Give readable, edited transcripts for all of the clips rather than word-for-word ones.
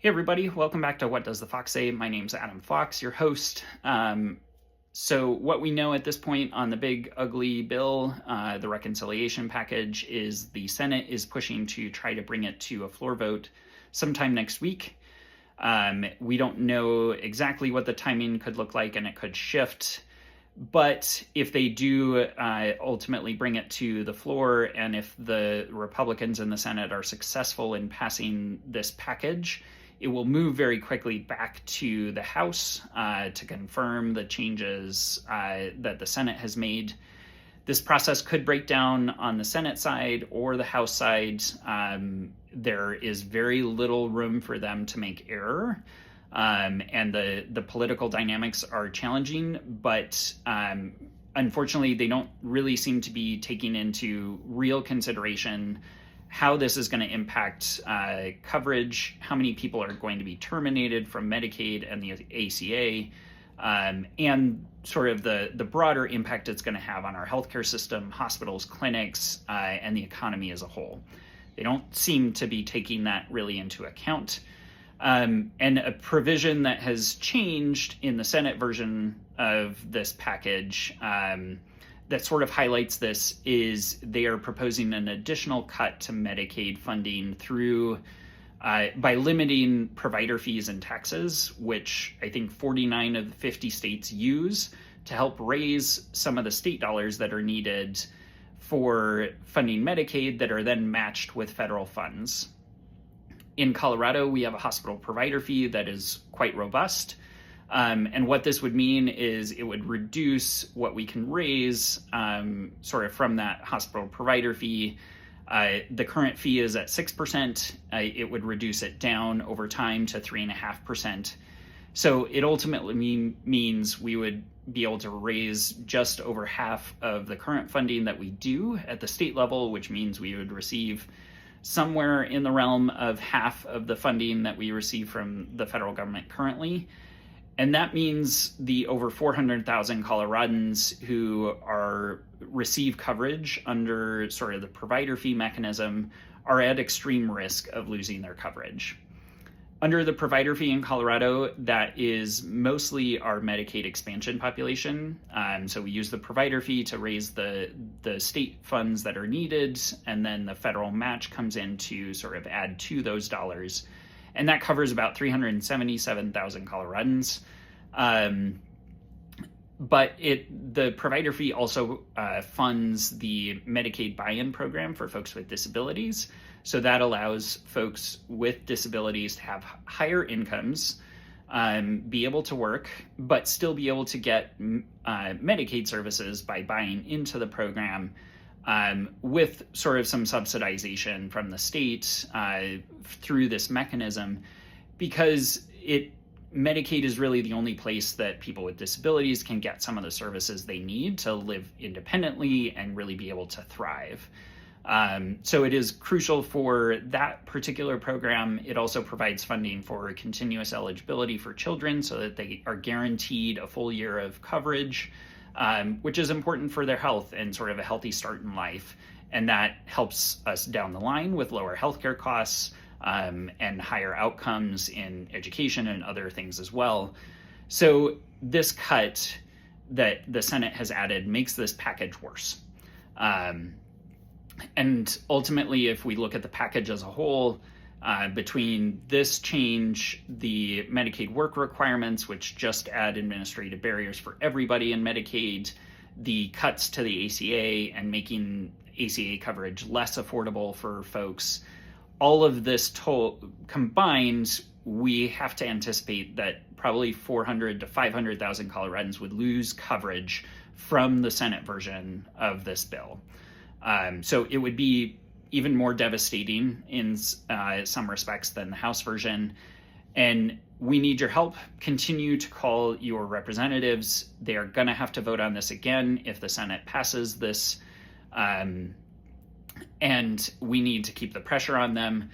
Hey everybody, welcome back to What Does the Fox Say? My name's Adam Fox, your host. So what we know at this point on the big ugly bill, the reconciliation package, is the Senate is pushing to try to bring it to a floor vote sometime next week. We don't know exactly what the timing could look like, and it could shift. But if they do ultimately bring it to the floor, and if the Republicans in the Senate are successful in passing this package, it will move very quickly back to the House to confirm the changes that the Senate has made. This process could break down on the Senate side or the House side. There is very little room for them to make error. And the political dynamics are challenging, but unfortunately, they don't really seem to be taking into real consideration how this is going to impact coverage, how many people are going to be terminated from Medicaid and the ACA, and sort of the broader impact it's going to have on our healthcare system, hospitals, clinics, and the economy as a whole. They don't seem to be taking that really into account. And a provision that has changed in the Senate version of this package that sort of highlights this is they are proposing an additional cut to Medicaid funding through by limiting provider fees and taxes, which I think 49 of the 50 states use to help raise some of the state dollars that are needed for funding Medicaid that are then matched with federal funds. In Colorado, we have a hospital provider fee that is quite robust. And what this would mean is it would reduce what we can raise sort of from that hospital provider fee. The current fee is at 6%. It would reduce it down over time to 3.5%. So it ultimately means we would be able to raise just over half of the current funding that we do at the state level, which means we would receive somewhere in the realm of half of the funding that we receive from the federal government currently. And that means the over 400,000 Coloradans who receive coverage under sort of the provider fee mechanism are at extreme risk of losing their coverage. Under the provider fee in Colorado, that is mostly our Medicaid expansion population. So we use the provider fee to raise the state funds that are needed, and then the federal match comes in to sort of add to those dollars. And that covers about 377,000 Coloradans. But the provider fee also funds the Medicaid buy-in program for folks with disabilities. So that allows folks with disabilities to have higher incomes, be able to work, but still be able to get Medicaid services by buying into the program with sort of some subsidization from the state through this mechanism, because Medicaid is really the only place that people with disabilities can get some of the services they need to live independently and really be able to thrive. So it is crucial for that particular program. It also provides funding for continuous eligibility for children so that they are guaranteed a full year of coverage, which is important for their health and sort of a healthy start in life. And that helps us down the line with lower healthcare costs and higher outcomes in education and other things as well. So this cut that the Senate has added makes this package worse. And ultimately, if we look at the package as a whole, between this change, the Medicaid work requirements, which just add administrative barriers for everybody in Medicaid, the cuts to the ACA and making ACA coverage less affordable for folks, all of this combined, we have to anticipate that probably 400 to 500,000 Coloradans would lose coverage from the Senate version of this bill. So it would be even more devastating in some respects than the House version. And we need your help. Continue to call your representatives. They are going to have to vote on this again if the Senate passes this. And we need to keep the pressure on them.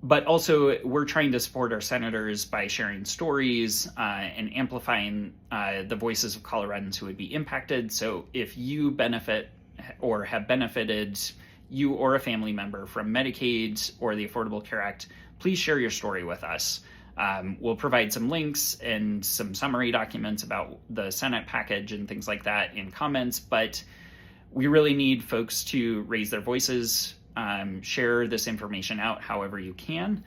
But also, we're trying to support our senators by sharing stories and amplifying the voices of Coloradans who would be impacted. So if you benefit or have benefited, you or a family member, from Medicaid or the Affordable Care Act, please share your story with us. We'll provide some links and some summary documents about the Senate package and things like that in comments, but we really need folks to raise their voices, share this information out however you can,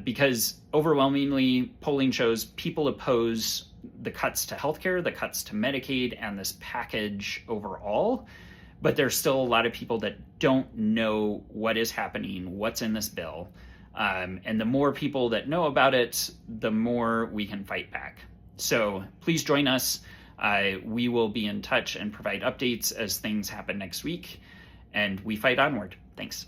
because overwhelmingly polling shows people oppose the cuts to healthcare, the cuts to Medicaid, and this package overall. But there's still a lot of people that don't know what is happening, what's in this bill. And the more people that know about it, the more we can fight back. So please join us. We will be in touch and provide updates as things happen next week. And we fight onward. Thanks.